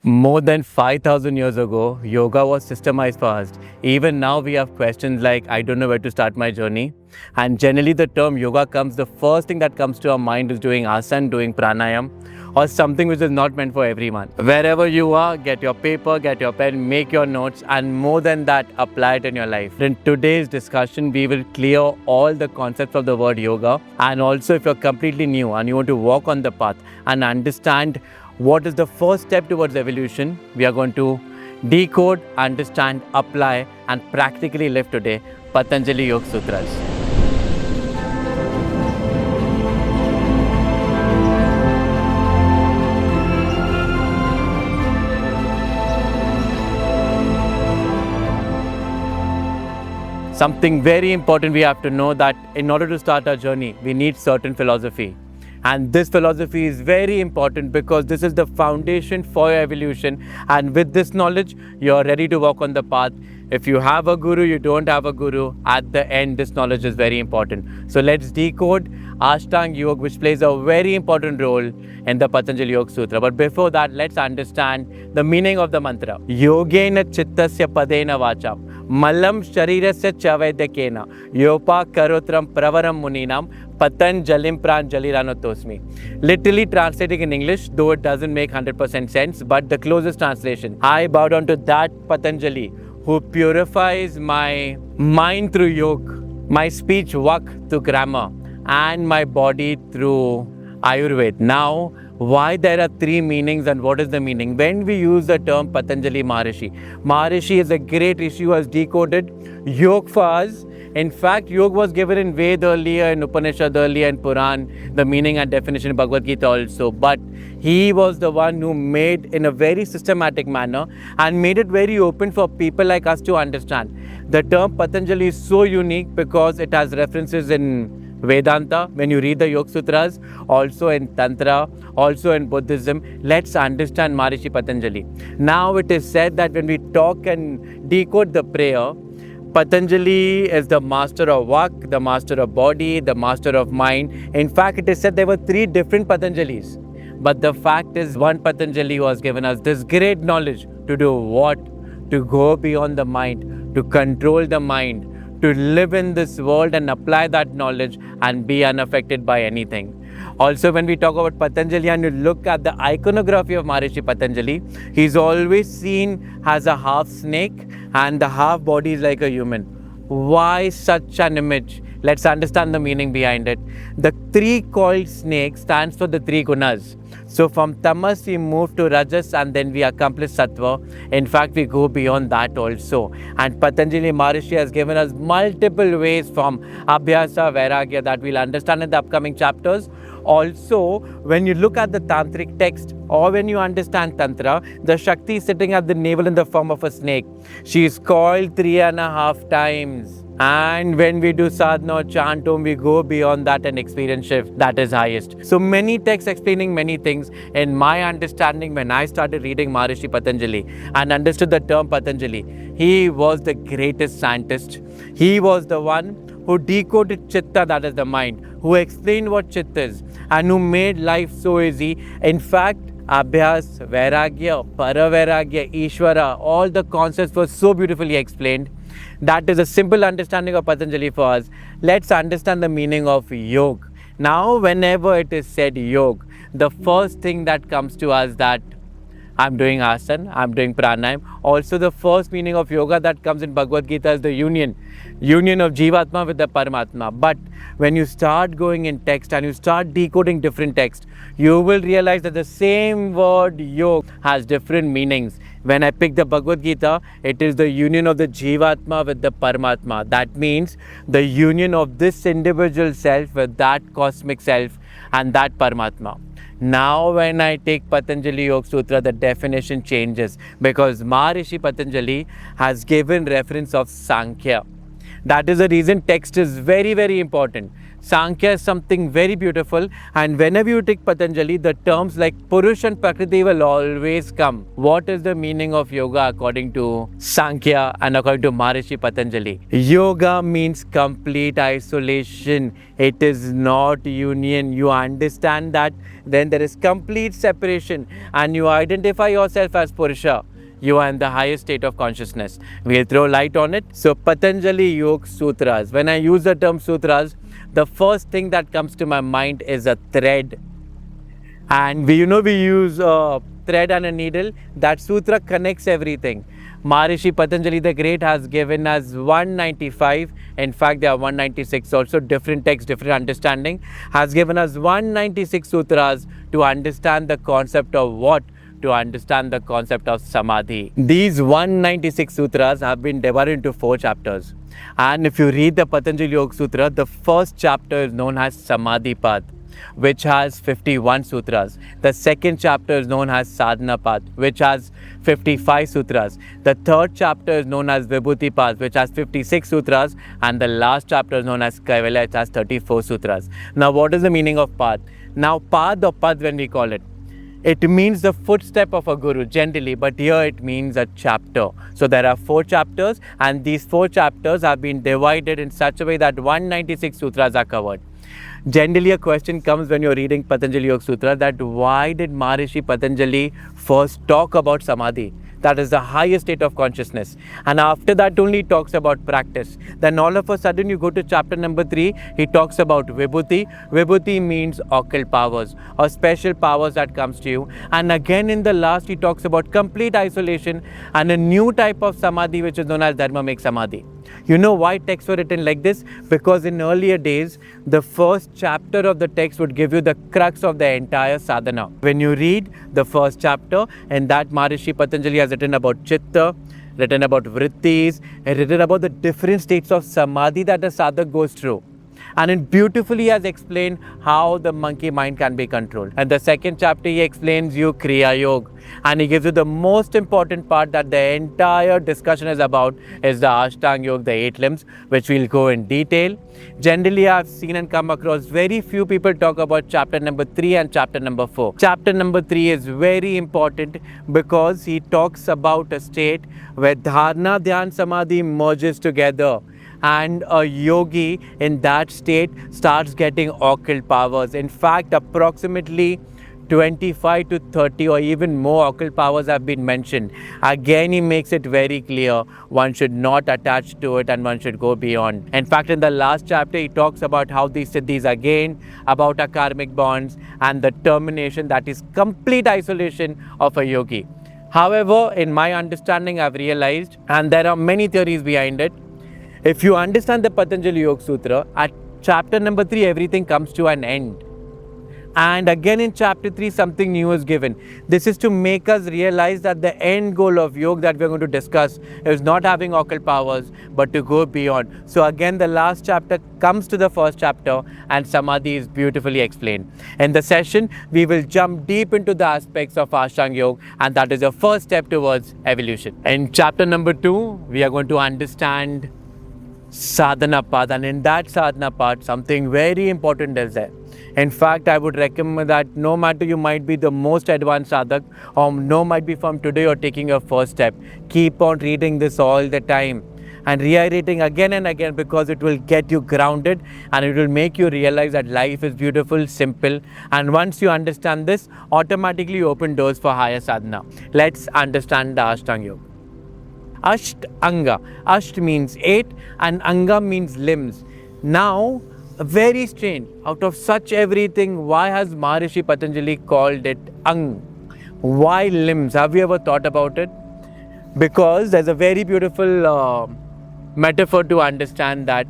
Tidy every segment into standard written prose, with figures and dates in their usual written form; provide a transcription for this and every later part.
More than 5,000 years ago, yoga was systemized first. Even now we have questions like, I don't know where to start my journey. And generally the term yoga comes, the first thing that comes to our mind is doing asana, doing pranayama, or something which is not meant for everyone. Wherever you are, get your paper, get your pen, make your notes, and more than that, apply it in your life. In today's discussion, we will clear all the concepts of the word yoga. And also if you're completely new and you want to walk on the path and understand what is the first step towards evolution, we are going to decode, understand, apply, and practically live today Patanjali Yoga Sutras. Something very important we have to know, that in order to start our journey, we need certain philosophy. And this philosophy is very important because this is the foundation for your evolution. And with this knowledge, you're ready to walk on the path. If you have a guru, you don't have a guru, at the end, this knowledge is very important. So let's decode Ashtanga Yoga, which plays a very important role in the Patanjali Yoga Sutra. But before that, let's understand the meaning of the mantra. Yogena chittasya padena vacham malam sharirasya chavaidakena yopa karotram pravaram muninam Patanjalim pranjaliranotosmi. Literally translating in English, though it doesn't make 100% sense, but the closest translation. I bow down to that Patanjali who purifies my mind through yoga, my speech vak through grammar, and my body through Ayurveda. Now, why there are three meanings and what is the meaning? When we use the term Patanjali Maharishi, Maharishi is a great rishi who has decoded yoga for us. In fact, yoga was given in Ved earlier, in Upanishad earlier, in Puran, the meaning and definition in Bhagavad Gita also. But he was the one who made in a very systematic manner and made it very open for people like us to understand. The term Patanjali is so unique because it has references in Vedanta, when you read the Yoga Sutras, also in Tantra, also in Buddhism. Let's understand Maharishi Patanjali. Now it is said that when we talk and decode the prayer, Patanjali is the master of Vak, the master of body, the master of mind. In fact, it is said there were three different Patanjalis. But the fact is, one Patanjali who has given us this great knowledge to do what? To go beyond the mind, to control the mind, to live in this world and apply that knowledge and be unaffected by anything. Also, when we talk about Patanjali and you look at the iconography of Maharishi Patanjali, he's always seen as a half snake and the half body is like a human. Why such an image? Let's understand the meaning behind it. The three coiled snake stands for the three gunas. So from tamas we move to rajas and then we accomplish sattva. In fact, we go beyond that also. And Patanjali Maharishi has given us multiple ways from abhyasa, vairagya that we'll understand in the upcoming chapters. Also, when you look at the tantric text or when you understand Tantra, the Shakti is sitting at the navel in the form of a snake. She is coiled 3.5 times. And when we do sadhana or chant om, we go beyond that and experience shift that is highest. So many texts explaining many things. In my understanding, when I started reading Maharishi Patanjali and understood the term Patanjali, he was the greatest scientist. He was the one who decoded Citta, that is the mind, who explained what Citta is, and who made life so easy. In fact, Abhyas, Vairagya, Paravairagya, Ishvara, all the concepts were so beautifully explained. That is a simple understanding of Patanjali for us. Let's understand the meaning of yoga. Now, whenever it is said yoga, the first thing that comes to us that I'm doing asana, I'm doing pranayama. Also, the first meaning of yoga that comes in Bhagavad Gita is the union of Jivatma with the Paramatma. But when you start going in text and you start decoding different texts, you will realize that the same word yoga has different meanings. When I pick the Bhagavad Gita, it is the union of the Jivatma with the Paramatma. That means the union of this individual self with that cosmic self and that Paramatma. Now when I take Patanjali Yoga Sutra, the definition changes because Maharishi Patanjali has given reference of Samkhya. That is the reason text is very, very important. Samkhya is something very beautiful, and whenever you take Patanjali, the terms like Purush and Prakriti will always come. What is the meaning of yoga according to Samkhya and according to Maharishi Patanjali? Yoga means complete isolation. It is not union. You understand that, then there is complete separation, and you identify yourself as Purusha. You are in the highest state of consciousness. We'll throw light on it. So Patanjali Yoga Sutras. When I use the term sutras, the first thing that comes to my mind is a thread. And we use a thread and a needle. That sutra connects everything. Maharishi Patanjali the Great has given us 195. In fact, there are 196 also. Different texts, different understanding. Has given us 196 sutras to understand the concept of what? To understand the concept of Samadhi. These 196 sutras have been divided into 4 chapters. And if you read the Patanjali Yoga Sutra, the first chapter is known as Samadhi Path, which has 51 sutras. The second chapter is known as Sadhana Path, which has 55 sutras. The third chapter is known as Vibhuti Path, which has 56 sutras. And the last chapter is known as Kaivalya, which has 34 sutras. Now, what is the meaning of path? Now, path or path, when we call it, it means the footstep of a guru generally, but here it means a chapter. So there are 4 chapters, and these 4 chapters have been divided in such a way that 196 sutras are covered. Generally, a question comes when you're reading Patanjali Yoga Sutra that why did Maharishi Patanjali first talk about Samadhi? That is the highest state of consciousness. And after that only he talks about practice. Then all of a sudden you go to chapter number 3, he talks about Vibhuti. Vibhuti means occult powers or special powers that comes to you. And again in the last he talks about complete isolation and a new type of Samadhi which is known as Dharmamic Samadhi. You know why texts were written like this? Because in earlier days, the first chapter of the text would give you the crux of the entire sadhana. When you read the first chapter, and that Maharishi Patanjali has written about Citta, written about Vṛttis, and written about the different states of Samadhi that the sadhak goes through. And it beautifully has explained how the monkey mind can be controlled. And the second chapter he explains you Kriya Yoga. And he gives you the most important part that the entire discussion is about is the Ashtanga Yoga, the 8 limbs, which we'll go in detail. Generally, I've seen and come across very few people talk about chapter number 3 and chapter number 4. Chapter number 3 is very important because he talks about a state where Dharana, Dhyana, Samadhi merges together. And a yogi in that state starts getting occult powers. In fact, approximately 25 to 30 or even more occult powers have been mentioned. Again, he makes it very clear one should not attach to it and one should go beyond. In fact, in the last chapter, he talks about how these siddhis are gained, about our karmic bonds and the termination, that is complete isolation of a yogi. However, in my understanding, I've realized, and there are many theories behind it, if you understand the Patanjali Yoga Sutra, at chapter number 3, everything comes to an end. And again in chapter 3, something new is given. This is to make us realize that the end goal of yoga that we are going to discuss is not having occult powers, but to go beyond. So again, the last chapter comes to the first chapter and Samadhi is beautifully explained. In the session, we will jump deep into the aspects of Ashtanga Yoga, and that is the first step towards evolution. In chapter number 2, we are going to understand sadhana path, and in that sadhana path something very important is there. In fact, I would recommend that no matter you might be the most advanced sadhak or no might be from today or taking your first step, keep on reading this all the time and reiterating again and again, because it will get you grounded and it will make you realize that life is beautiful, simple, and once you understand this, automatically you open doors for higher sadhana. Let's understand the Ashtanga Yoga. Ashtanga. Asht means 8 and Anga means limbs. Now, very strange. Out of such everything, why has Maharishi Patanjali called it Ang? Why limbs? Have you ever thought about it? Because there's a very beautiful metaphor to understand that.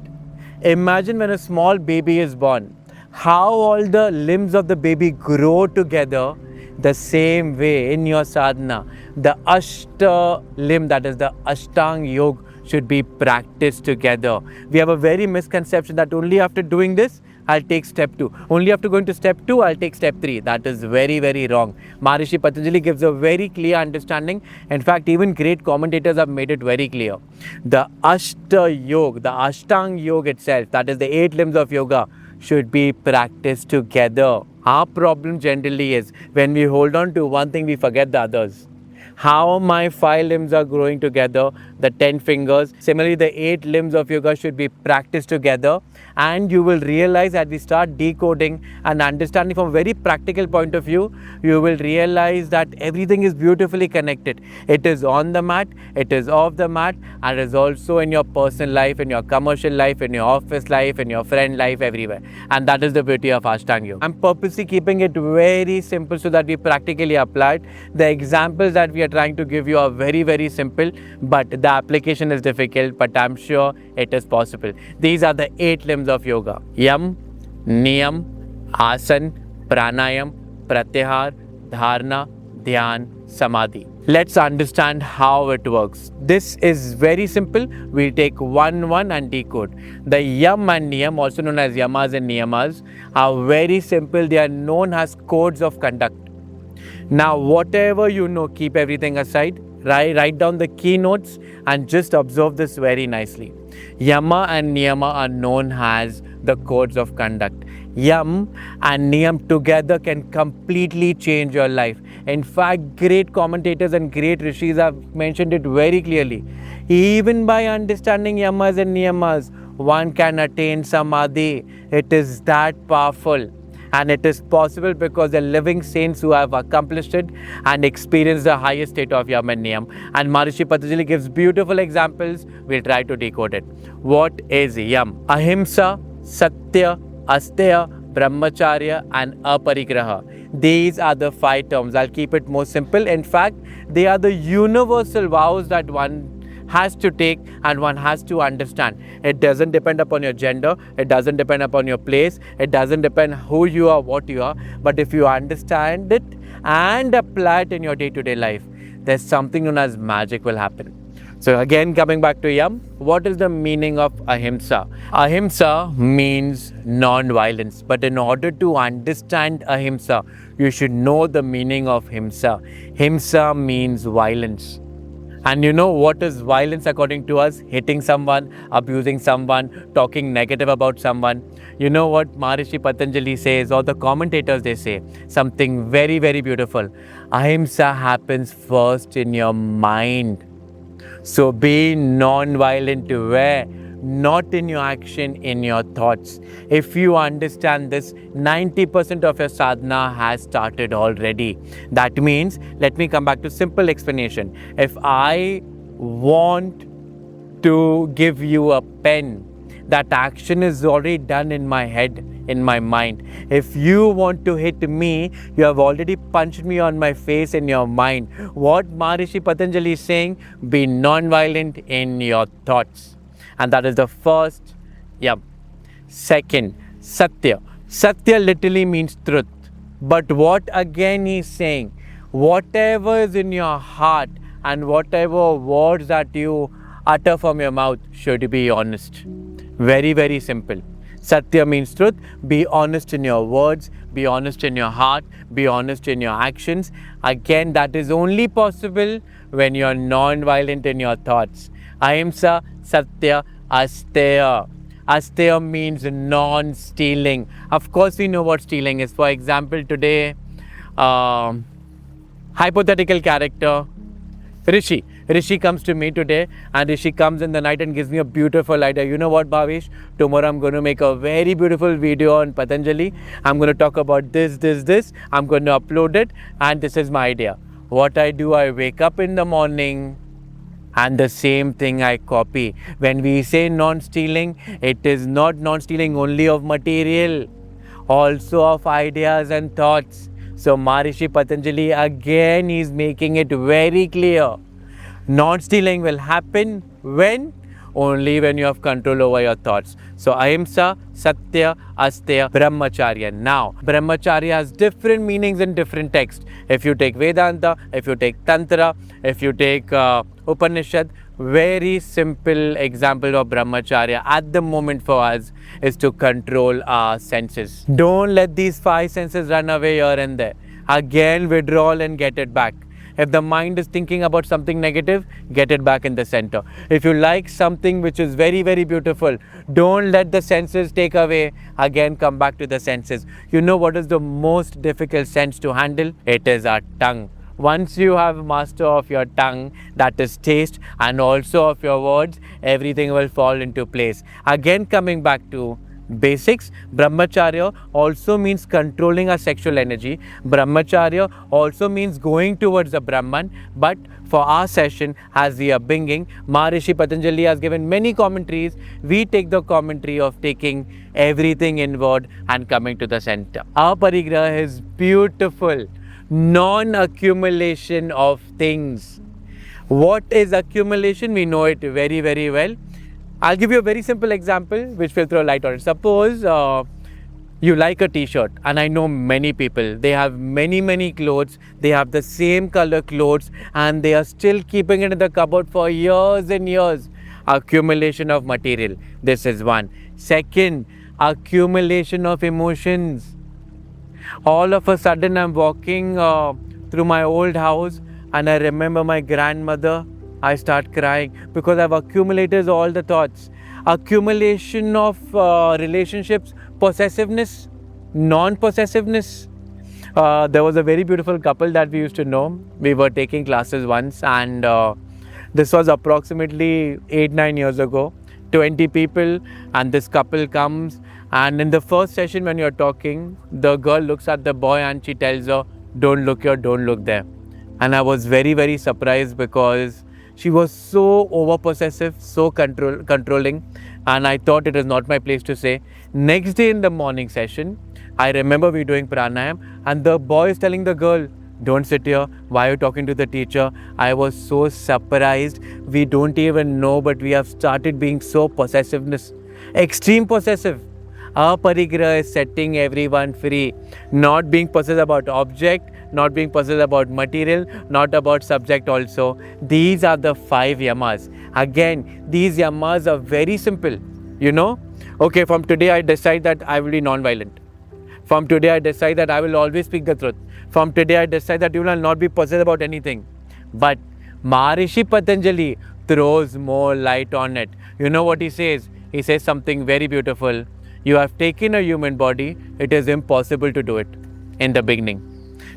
Imagine when a small baby is born, how all the limbs of the baby grow together. The same way in your sadhana, the Ashta limb, that is the Ashtanga Yoga, should be practiced together. We have a very misconception that only after doing this, I'll take step 2. Only after going to step 2, I'll take step 3. That is very, very wrong. Maharishi Patanjali gives a very clear understanding. In fact, even great commentators have made it very clear. The Ashta Yoga, the Ashtanga Yoga itself, that is the 8 limbs of yoga, should be practiced together. Our problem generally is when we hold on to one thing, we forget the others. How my 5 limbs are growing together, the 10 fingers. Similarly, the 8 limbs of yoga should be practiced together, and you will realize as we start decoding and understanding from a very practical point of view, you will realize that everything is beautifully connected. It is on the mat, it is off the mat, and it is also in your personal life, in your commercial life, in your office life, in your friend life, everywhere. And that is the beauty of Ashtanga Yoga. I'm purposely keeping it very simple so that we practically apply it. The examples that we are trying to give you are very simple, but the application is difficult, but I'm sure it is possible. These are the 8 limbs of yoga: Yam, Niyam, Asana, Pranayama, Pratyahara, Dharana, Dhyana, Samadhi. Let's understand how it works. This is very simple. We'll take one and decode. The Yam and Niyam, also known as Yamas and Niyamas, are very simple. They are known as codes of conduct. Now, whatever you know, keep everything aside. Write down the keynotes and just observe this very nicely. Yama and Niyama are known as the codes of conduct. Yam and Niyam together can completely change your life. In fact, great commentators and great rishis have mentioned it very clearly. Even by understanding Yamas and Niyamas, one can attain Samadhi. It is that powerful. And it is possible because the living saints who have accomplished it and experienced the highest state of Yam and Niyam. And Maharishi Patanjali gives beautiful examples. We'll try to decode it. What is Yam? Ahimsa, Satya, Asteya, Brahmacharya and Aparigraha. These are the 5 terms. I'll keep it more simple. In fact, they are the universal vows that one has to take and one has to understand. It doesn't depend upon your gender, it doesn't depend upon your place, it doesn't depend who you are, what you are, but if you understand it and apply it in your day-to-day life, there's something known as magic will happen. So again, coming back to Yam, what is the meaning of Ahimsa? Ahimsa means non-violence, but in order to understand Ahimsa, you should know the meaning of Himsa. Himsa means violence. And you know what is violence according to us? Hitting someone, abusing someone, talking negative about someone. You know what Maharishi Patanjali says, or the commentators, they say something very beautiful. Ahimsa happens first in your mind. So be non-violent where? Not in your action, in your thoughts. If you understand this, 90% of your sadhana has started already. That means, let me come back to simple explanation. If I want to give you a pen, that action is already done in my head, in my mind. If you want to hit me, you have already punched me on my face in your mind. What Maharishi Patanjali is saying, be non-violent in your thoughts. And that is the first Yam. Second, Satya. Satya literally means truth. But what again he is saying, whatever is in your heart and whatever words that you utter from your mouth should be honest. Very simple. Satya means truth. Be honest in your words, be honest in your heart, be honest in your actions. Again, that is only possible when you are non-violent in your thoughts. Ahimsa, Satya, Asteya. Asteya means non-stealing. Of course, we know what stealing is. For example, today, hypothetical character, Rishi. Rishi comes to me today, and Rishi comes in the night and gives me a beautiful idea. You know what, Bhavesh? Tomorrow I'm going to make a very beautiful video on Patanjali. I'm going to talk about this. I'm going to upload it, and this is my idea. What I do, I wake up in the morning, and the same thing I copy. When we say non-stealing, it is not non-stealing only of material, also of ideas and thoughts. So Maharishi Patanjali again is making it very clear. Non-stealing will happen when? Only when you have control over your thoughts. So Ahimsa, Satya, Asteya, Brahmacharya. Now, Brahmacharya has different meanings in different texts. If you take Vedanta, if you take Tantra, if you take Upanishad, very simple example of Brahmacharya at the moment for us is to control our senses. Don't let these 5 senses run away here and there. Again, withdrawal and get it back. If the mind is thinking about something negative, get it back in the center. If you like something which is very, very beautiful, don't let the senses take away. Again, come back to the senses. You know what is the most difficult sense to handle? It is our tongue. Once you have master of your tongue, that is taste, and also of your words, everything will fall into place. Again, coming back to basics, brahmacharya also means controlling our sexual energy. Brahmacharya also means going towards the Brahman. But for our session, as we are bringing, Maharishi Patanjali has given many commentaries. We take the commentary of taking everything inward and coming to the center. Our parigraha is beautiful. Non-accumulation of things. What is accumulation? We know it very, very well. I'll give you a very simple example which will throw light on it. Suppose you like a t-shirt, and I know many people, they have many clothes, they have the same color clothes, and they are still keeping it in the cupboard for years and years. Accumulation of material. This is one. Second, accumulation of emotions. All of a sudden I'm walking through my old house and I remember my grandmother. I start crying because I've accumulated all the thoughts. Accumulation of relationships, possessiveness, non-possessiveness. There was a very beautiful couple that we used to know. We were taking classes once, and this was approximately 8-9 years ago. 20 people, and this couple comes, and in the first session when you're talking, the girl looks at the boy and she tells her, don't look here, don't look there. And I was very surprised because she was so over possessive, so controlling, and I thought it is not my place to say. Next day in the morning session, I remember we doing pranayama, and the boy is telling the girl, don't sit here, why are you talking to the teacher? I was so surprised. We don't even know, but we have started being so possessiveness, extreme possessive. Our parigraha is setting everyone free, not being possessed about object, not being possessed about material, not about subject also. These are the 5 yamas. Again, these yamas are very simple. You know, okay, from today I decide that I will be non-violent. From today I decide that I will always speak the truth. From today I decide that you will not be possessed about anything. But Maharishi Patanjali throws more light on it. You know what he says? He says something very beautiful. You have taken a human body, it is impossible to do it in the beginning.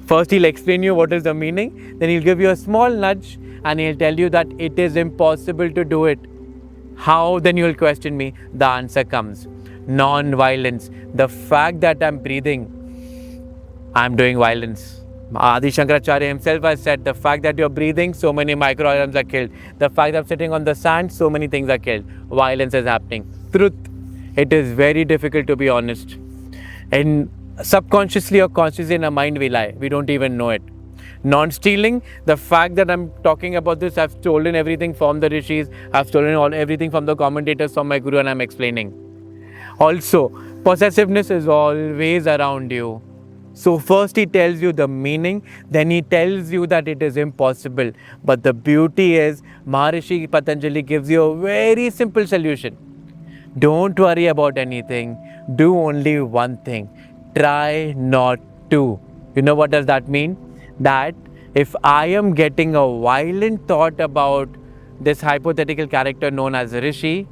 First he'll explain you what is the meaning, then he'll give you a small nudge and he'll tell you that it is impossible to do it. How? Then you'll question me. The answer comes. Non-violence. The fact that I'm breathing, I'm doing violence. Adi Shankaracharya himself has said, the fact that you're breathing, so many microorganisms are killed. The fact that I'm sitting on the sand, so many things are killed. Violence is happening. Truth. It is very difficult to be honest. And subconsciously or consciously in our mind we lie. We don't even know it. Non-stealing, the fact that I'm talking about this, I've stolen everything from the rishis, I've stolen everything from the commentators, from my guru, and I'm explaining. Also, possessiveness is always around you. So first he tells you the meaning, then he tells you that it is impossible. But the beauty is, Maharishi Patanjali gives you a very simple solution. Don't worry about anything. Do only one thing. Try not to. You know what does that mean? That if I am getting a violent thought about this hypothetical character known as Rishi,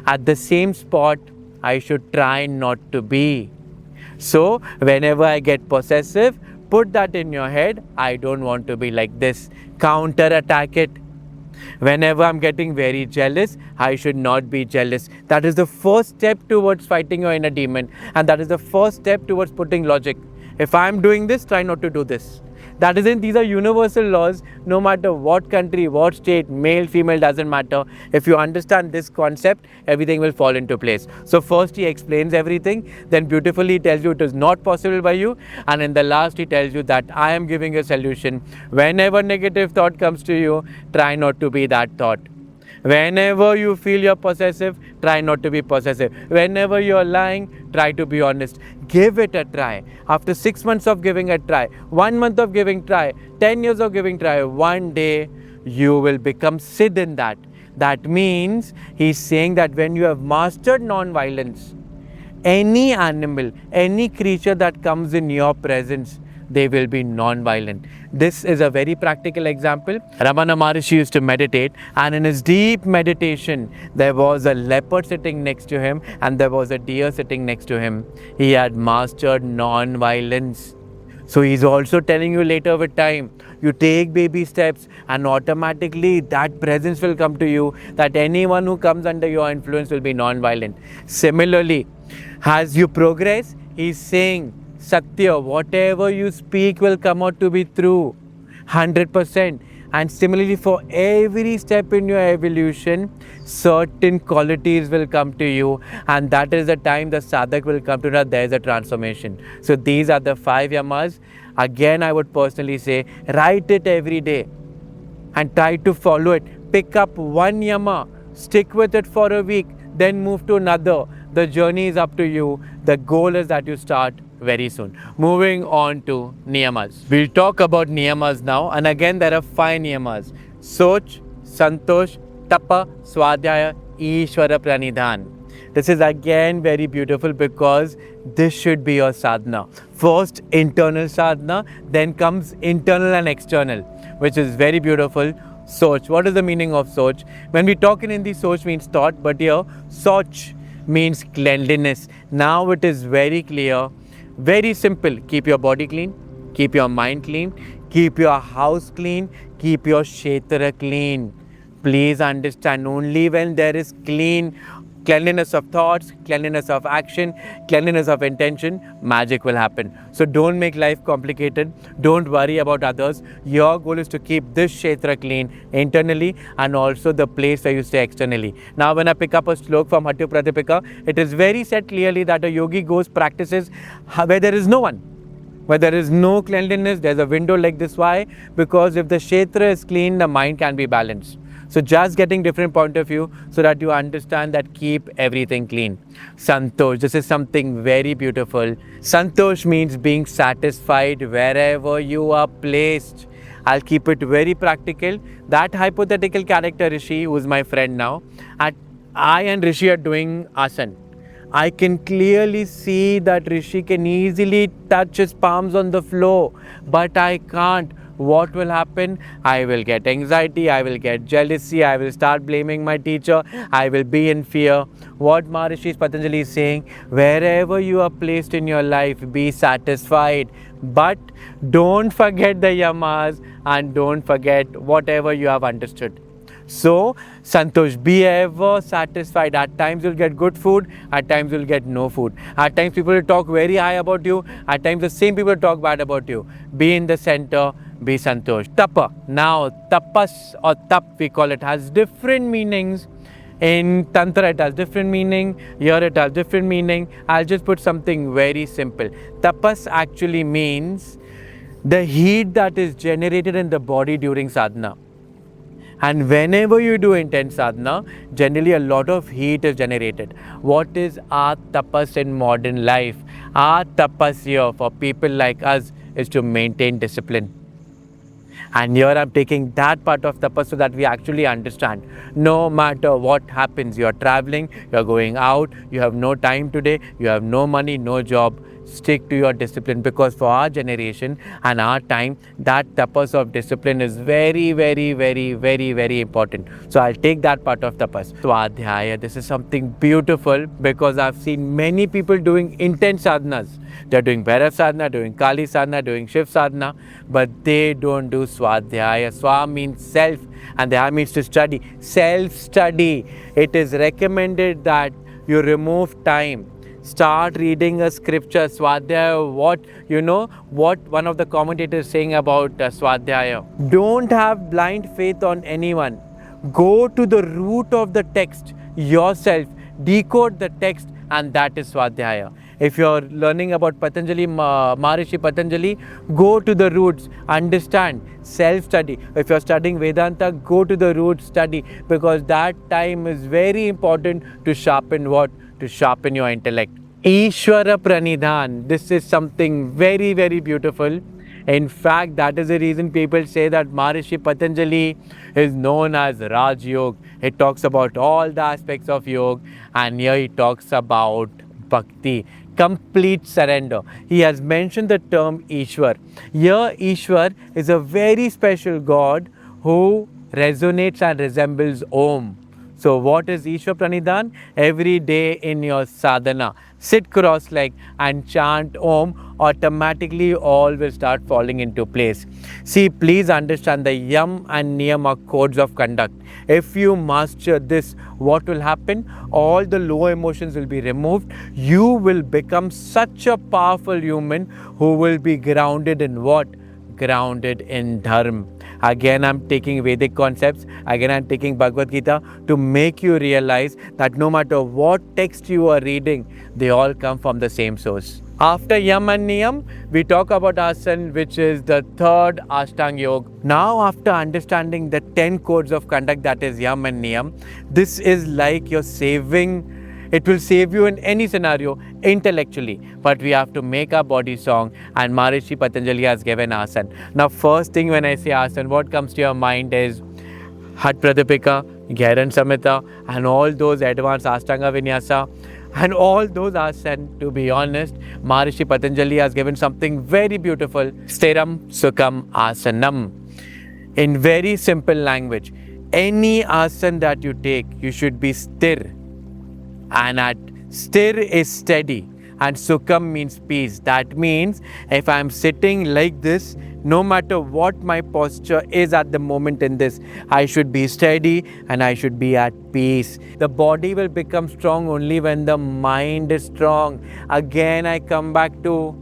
at the same spot, I should try not to be. So, whenever I get possessive, put that in your head, I don't want to be like this. Counter-attack it. Whenever I'm getting very jealous, I should not be jealous. That is the first step towards fighting your inner demon. And that is the first step towards putting logic. If I'm doing this, try not to do this. That is it. These are universal laws, no matter what country, what state, male, female, doesn't matter. If you understand this concept, everything will fall into place. So first he explains everything, then beautifully he tells you it is not possible by you, and in the last he tells you that I am giving a solution. Whenever negative thought comes to you, try not to be that thought. Whenever you feel you're possessive, try not to be possessive. Whenever you're lying, try to be honest. Give it a try. After 6 months of giving a try, 1 month of giving try, 10 years of giving try, one day you will become Siddh in that. That means he's saying that when you have mastered non-violence, any animal, any creature that comes in your presence, they will be non-violent. This is a very practical example. Ramana Maharishi used to meditate, and in his deep meditation, there was a leopard sitting next to him and there was a deer sitting next to him. He had mastered non-violence. So he's also telling you later with time, you take baby steps and automatically that presence will come to you, that anyone who comes under your influence will be non-violent. Similarly, as you progress, he's saying, Satya, whatever you speak will come out to be true, 100%. And similarly, for every step in your evolution, certain qualities will come to you, and that is the time the sadhak will come to know there is a transformation. So these are the 5 yamas. Again, I would personally say, write it every day and try to follow it. Pick up one yama, stick with it for a week, then move to another. The journey is up to you. The goal is that you start very soon. Moving on to niyamas. We'll talk about niyamas now, and again there are 5 niyamas: Soch, Santosh, Tapa, Swadhyaya, Ishvara Pranidhan. This is again very beautiful because this should be your sadhana. First internal sadhana, then comes internal and external, which is very beautiful. Soch. What is the meaning of Soch? When we talk in Hindi, Soch means thought, but here Soch means cleanliness. Now it is very clear. Very simple. Keep your body clean, keep your mind clean, keep your house clean, keep your kshetra clean. Please understand, only when there is cleanliness of thoughts, cleanliness of action, cleanliness of intention, magic will happen. So don't make life complicated. Don't worry about others. Your goal is to keep this kshetra clean internally and also the place where you stay externally. Now when I pick up a slok from Hattu Pratipika, it is very said clearly that a yogi goes practices where there is no one. Where there is no cleanliness, there's a window like this. Why? Because if the kshetra is clean, the mind can be balanced. So just getting different point of view so that you understand that keep everything clean. Santosh, this is something very beautiful. Santosh means being satisfied wherever you are placed. I'll keep it very practical. That hypothetical character Rishi, who is my friend now, I and Rishi are doing Asana. I can clearly see that Rishi can easily touch his palms on the floor, but I can't. What will happen? I will get anxiety, I will get jealousy, I will start blaming my teacher, I will be in fear. What Maharishi Patanjali is saying, wherever you are placed in your life, be satisfied. But don't forget the yamas and don't forget whatever you have understood. So, Santosh, be ever satisfied. At times you'll get good food, at times you'll get no food. At times people will talk very high about you, at times the same people talk bad about you. Be in the center, be Santosh. Tapa. Now, tapas or tap we call it has different meanings. In Tantra it has different meaning, here it has different meaning. I'll just put something very simple. Tapas actually means the heat that is generated in the body during sadhana. And whenever you do intense sadhana, generally a lot of heat is generated. What is our tapas in modern life? Our tapas here for people like us is to maintain discipline. And here I'm taking that part of tapas so that we actually understand. No matter what happens, you're traveling, you're going out, you have no time today, you have no money, no job. Stick to your discipline, because for our generation and our time, that tapas of discipline is very, very, very, very, very important. So I'll take that part of tapas. Swadhyaya, this is something beautiful because I've seen many people doing intense sadhanas. They're doing Bhairav sadhana, doing Kali sadhana, doing Shiv sadhana, but they don't do Swadhyaya. Swa means self and Dhya means to study. Self-study. It is recommended that you remove time. Start reading a scripture, Swadhyaya, what one of the commentators is saying about Swadhyaya. Don't have blind faith on anyone. Go to the root of the text yourself, decode the text, and that is Swadhyaya. If you're learning about Patanjali, Maharishi Patanjali, go to the roots, understand, self-study. If you're studying Vedanta, go to the roots, study, because that time is very important to sharpen what? To sharpen your intellect. Ishvara Pranidhan. This is something very, very beautiful. In fact, that is the reason people say that Maharishi Patanjali is known as Raj Yoga. It talks about all the aspects of yoga, and here he talks about bhakti, complete surrender. He has mentioned the term Ishwar. Here Ishwar is a very special God who resonates and resembles Om. So what is Ishwar Pranidhan? Every day in your sadhana, sit cross-legged and chant Om, automatically all will start falling into place. See, please understand the Yam and Niyama codes of conduct. If you master this, what will happen? All the low emotions will be removed. You will become such a powerful human who will be grounded in what? Grounded in Dharma. Again, I'm taking Vedic concepts. Again, I'm taking Bhagavad Gita to make you realize that no matter what text you are reading, they all come from the same source. After Yam and Niyam, we talk about Asana, which is the third Ashtanga Yoga. Now, after understanding the 10 codes of conduct, that is Yam and Niyam, this is like you're saving. It will save you in any scenario intellectually, but we have to make our body strong, and Maharishi Patanjali has given Asana. Now, first thing when I say Asana, what comes to your mind is Hat Pradipika, Gairan Samhita, and all those advanced Ashtanga Vinyasa, and all those Asana. To be honest, Maharishi Patanjali has given something very beautiful, Stiram Sukham Asanam. In very simple language, any asana that you take, you should be sthir. And at sthir is steady, and sukham means peace. That means if I am sitting like this, no matter what my posture is at the moment in this, I should be steady and I should be at peace. The body will become strong only when the mind is strong. Again, I come back to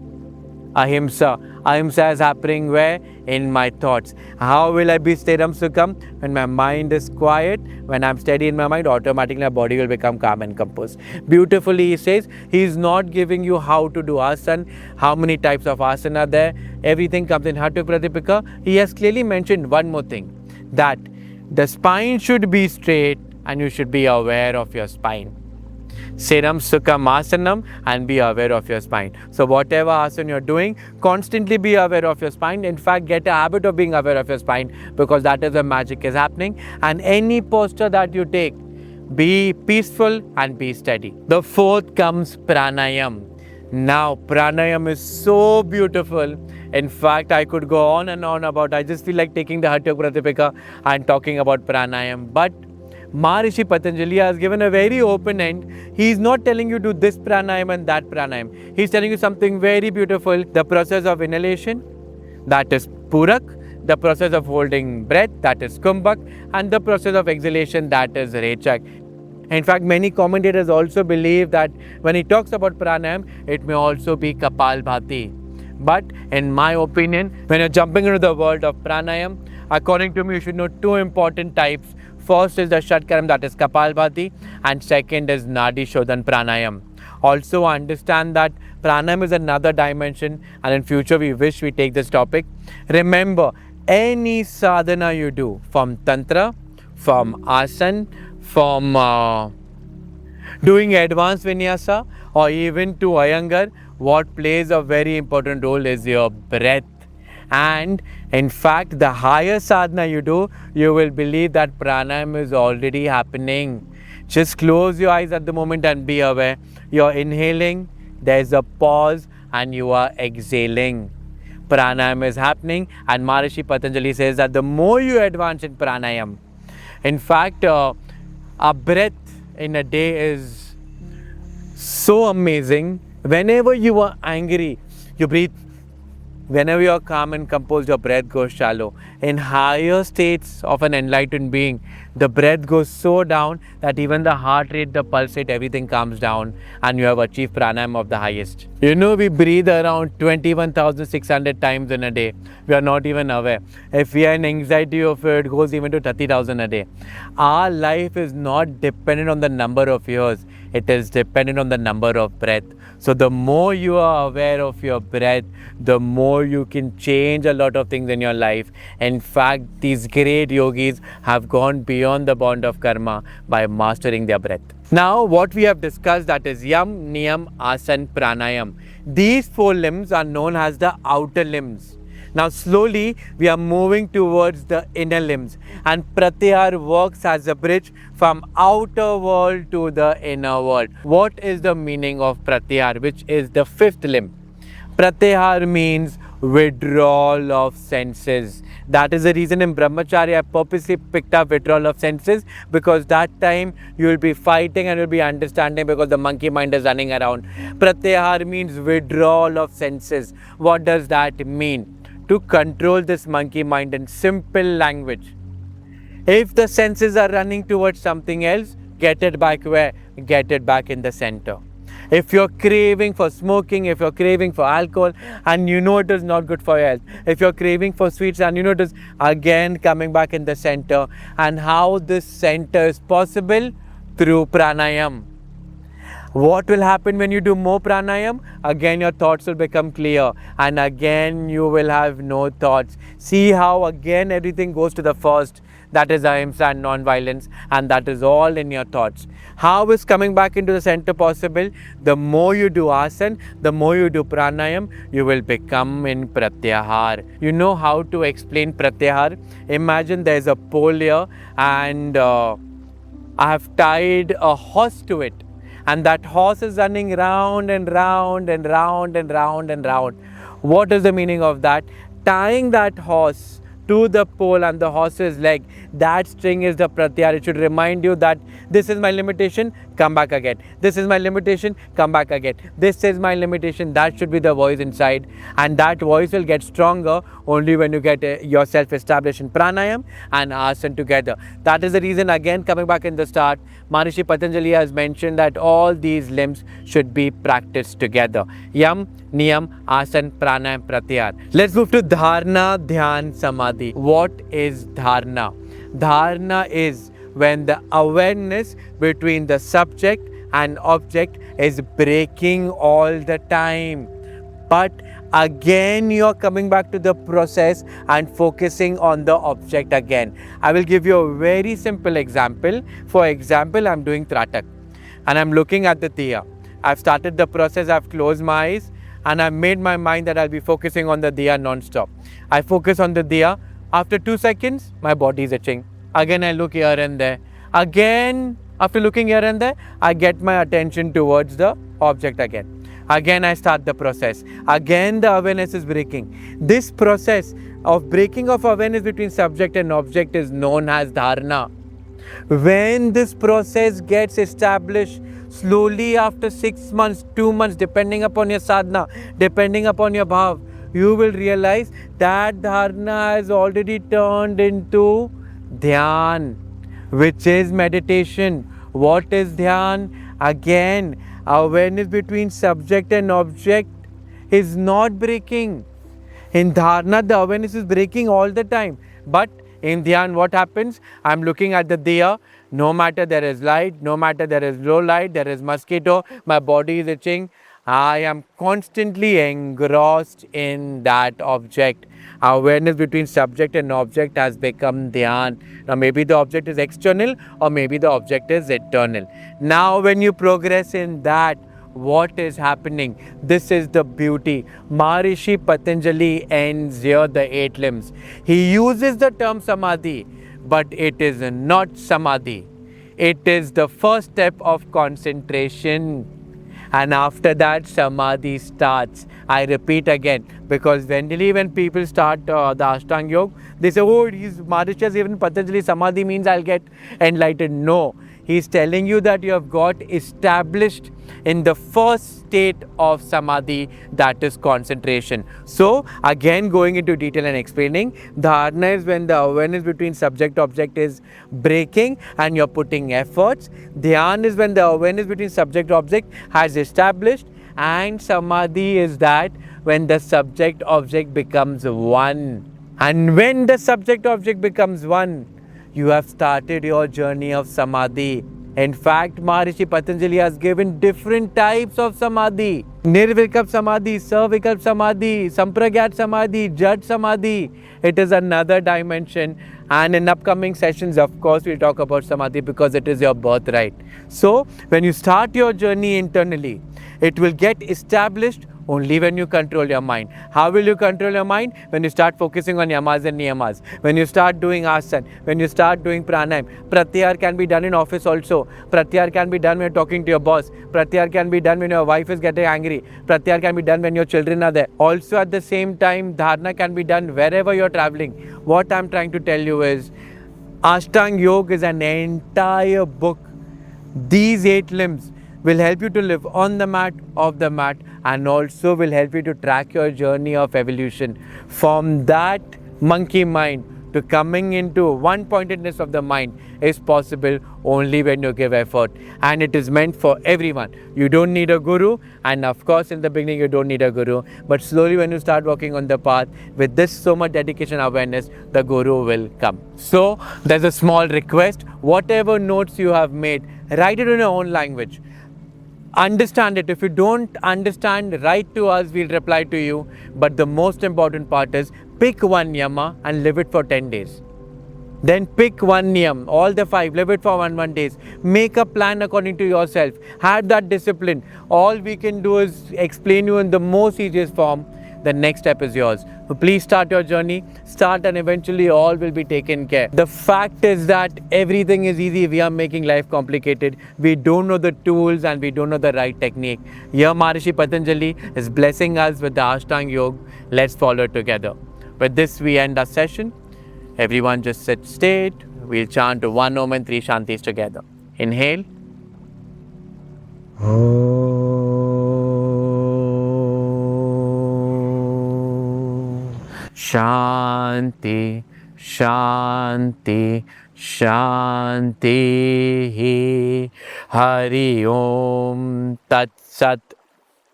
ahimsa. Ahimsa is happening where? In my thoughts. How will I be stiram sukham? When my mind is quiet, when I'm steady in my mind, automatically my body will become calm and composed. Beautifully, he says, he is not giving you how to do asana, how many types of asana are there. Everything comes in Hatha Pradipika. He has clearly mentioned one more thing, that the spine should be straight and you should be aware of your spine. Siram Sukham Asanam, and be aware of your spine. So whatever asana you're doing, constantly be aware of your spine. In fact, get a habit of being aware of your spine, because that is where magic is happening. And any posture that you take, be peaceful and be steady. The fourth comes Pranayama. Now, Pranayama is so beautiful. In fact, I could go on and on about, I just feel like taking the Hatha Pradipika and talking about Pranayama. But Maharishi Patanjali has given a very open end. He is not telling you do this pranayam and that pranayam. He is telling you something very beautiful. The process of inhalation, that is Purak. The process of holding breath, that is Kumbhak. And the process of exhalation, that is Rechak. In fact, many commentators also believe that when he talks about pranayam, it may also be Kapalbhati. But in my opinion, when you're jumping into the world of pranayam, according to me, you should know two important types. First is the Shatkaram, that is Kapalbhati, and second is Nadi Shodhan Pranayam. Also understand that Pranayam is another dimension, and in future we wish we take this topic. Remember, any sadhana you do, from Tantra, from Asana, from doing advanced Vinyasa, or even to Iyengar, what plays a very important role is your breath. And in fact, the higher sadhana you do, you will believe that pranayam is already happening. Just close your eyes at the moment and be aware. You're inhaling, there's a pause, and you are exhaling. Pranayam is happening, and Maharishi Patanjali says that the more you advance in pranayam, in fact, a breath in a day is so amazing. Whenever you are angry, you breathe. Whenever you are calm and composed, your breath goes shallow. In higher states of an enlightened being, the breath goes so down that even the heart rate, the pulse rate, everything calms down, and you have achieved pranayam of the highest. You know, we breathe around 21,600 times in a day. We are not even aware. If we are in anxiety of it, goes even to 30,000 a day. Our life is not dependent on the number of years. It is dependent on the number of breath. So the more you are aware of your breath, the more you can change a lot of things in your life. In fact, these great yogis have gone beyond the bond of karma by mastering their breath. Now, what we have discussed, that is Yam, Niyam, Asana, Pranayam. These four limbs are known as the outer limbs. Now slowly we are moving towards the inner limbs, and Pratyahara works as a bridge from outer world to the inner world. What is the meaning of Pratyahara, which is the fifth limb? Pratyahara means withdrawal of senses. That is the reason in Brahmacharya I purposely picked up withdrawal of senses, because that time you will be fighting and you will be understanding, because the monkey mind is running around. Pratyahara means withdrawal of senses. What does that mean? To control this monkey mind in simple language. If the senses are running towards something else, get it back where? Get it back in the center. If you're craving for smoking, if you're craving for alcohol and you know it is not good for your health, if you're craving for sweets and you know it is, again coming back in the center. And how this center is possible? Through pranayama. What will happen when you do more pranayama? Again your thoughts will become clear, and again you will have no thoughts. See how again everything goes to the first, that is ahimsa and non-violence, and that is all in your thoughts. How is coming back into the center possible? The more you do asana, the more you do pranayama, you will become in pratyahara. You know how to explain pratyahara? Imagine there is a pole here, and I have tied a horse to it. And that horse is running round and round and round and round and round. What is the meaning of that? Tying that horse to the pole and the horse's leg, that string is the pratyahara. It should remind you that this is my limitation, come back again. This is my limitation, come back again. This is my limitation. That should be the voice inside, and that voice will get stronger only when you get yourself established in pranayama and asana together. That is the reason, again coming back in the start, Maharishi Patanjali has mentioned that all these limbs should be practiced together. Yam, Niyam, Asana, Pranayama, Pratyahara. Let's move to Dharana, Dhyana, Samadhi. What is Dharana? Dharana is when the awareness between the subject and object is breaking all the time. But again you are coming back to the process and focusing on the object again. I will give you a very simple example. For example, I am doing Tratak and I am looking at the diya. I have started the process, I have closed my eyes and I have made my mind that I will be focusing on the diya non-stop. I focus on the diya. After 2 seconds, my body is itching. Again I look here and there. Again, after looking here and there, I get my attention towards the object again. Again I start the process. Again the awareness is breaking. This process of breaking of awareness between subject and object is known as Dharana. When this process gets established slowly after 6 months, 2 months, depending upon your sadhana, depending upon your bhav, you will realize that Dharana has already turned into Dhyan, which is meditation. What is Dhyan? Again, awareness between subject and object is not breaking. In Dharana, the awareness is breaking all the time. But in Dhyan, what happens? I am looking at the diya. No matter there is light, no matter there is low light, there is mosquito, my body is itching. I am constantly engrossed in that object. Awareness between subject and object has become Dhyan. Now maybe the object is external or maybe the object is eternal. Now when you progress in that, what is happening? This is the beauty. Maharishi Patanjali ends here the 8 limbs. He uses the term Samadhi, but it is not Samadhi. It is the first step of concentration. And after that, Samadhi starts. I repeat again, because generally when people start the Ashtanga Yoga, they say, oh, Maharishi has given Patanjali Samadhi means I'll get enlightened. No. He's telling you that you have got established in the first state of Samadhi, that is concentration. So, again going into detail and explaining, Dharana is when the awareness between subject-object is breaking and you're putting efforts. Dhyan is when the awareness between subject-object has established. And Samadhi is that when the subject-object becomes one. And when the subject-object becomes one, you have started your journey of Samadhi. In fact, Maharishi Patanjali has given different types of Samadhi. Nirvikalp Samadhi, Savikalp Samadhi, Sampragyat Samadhi, Jad Samadhi. It is another dimension. And in upcoming sessions, of course, we'll talk about Samadhi because it is your birthright. So, when you start your journey internally, it will get established Only when you control your mind. How will you control your mind? When you start focusing on yamas and niyamas. When you start doing asana. When you start doing pranayama. Pratyahara can be done in office also. Pratyahara can be done when you're talking to your boss. Pratyahara can be done when your wife is getting angry. Pratyahara can be done when your children are there. Also at the same time, dharana can be done wherever you're traveling. What I'm trying to tell you is, Ashtanga Yoga is an entire book. These 8 limbs will help you to live on the mat, off the mat, and also will help you to track your journey of evolution from that monkey mind to coming into one pointedness of the mind is possible only when you give effort, and it is meant for everyone. You don't need a guru, and of course in the beginning you don't need a guru, but slowly when you start walking on the path with this so much dedication, awareness, the guru will come. So there's a small request: whatever notes you have made, write it in your own language. Understand it. If you don't understand, write to us, we'll reply to you. But the most important part is, pick one yama and live it for 10 days. Then pick one niyam, all the 5, live it for 1 days. Make a plan according to yourself. Have that discipline. All we can do is explain you in the most easiest form. The next step is yours. So please start your journey. Start, and eventually all will be taken care. The fact is that everything is easy. We are making life complicated. We don't know the tools and we don't know the right technique. Here Maharishi Patanjali is blessing us with the Ashtanga Yoga. Let's follow it together. With this we end our session. Everyone just sit straight. We'll chant 1 Om and 3 Shantis together. Inhale. Shanti, Shanti, Shanti. Hari Om Tat Sat.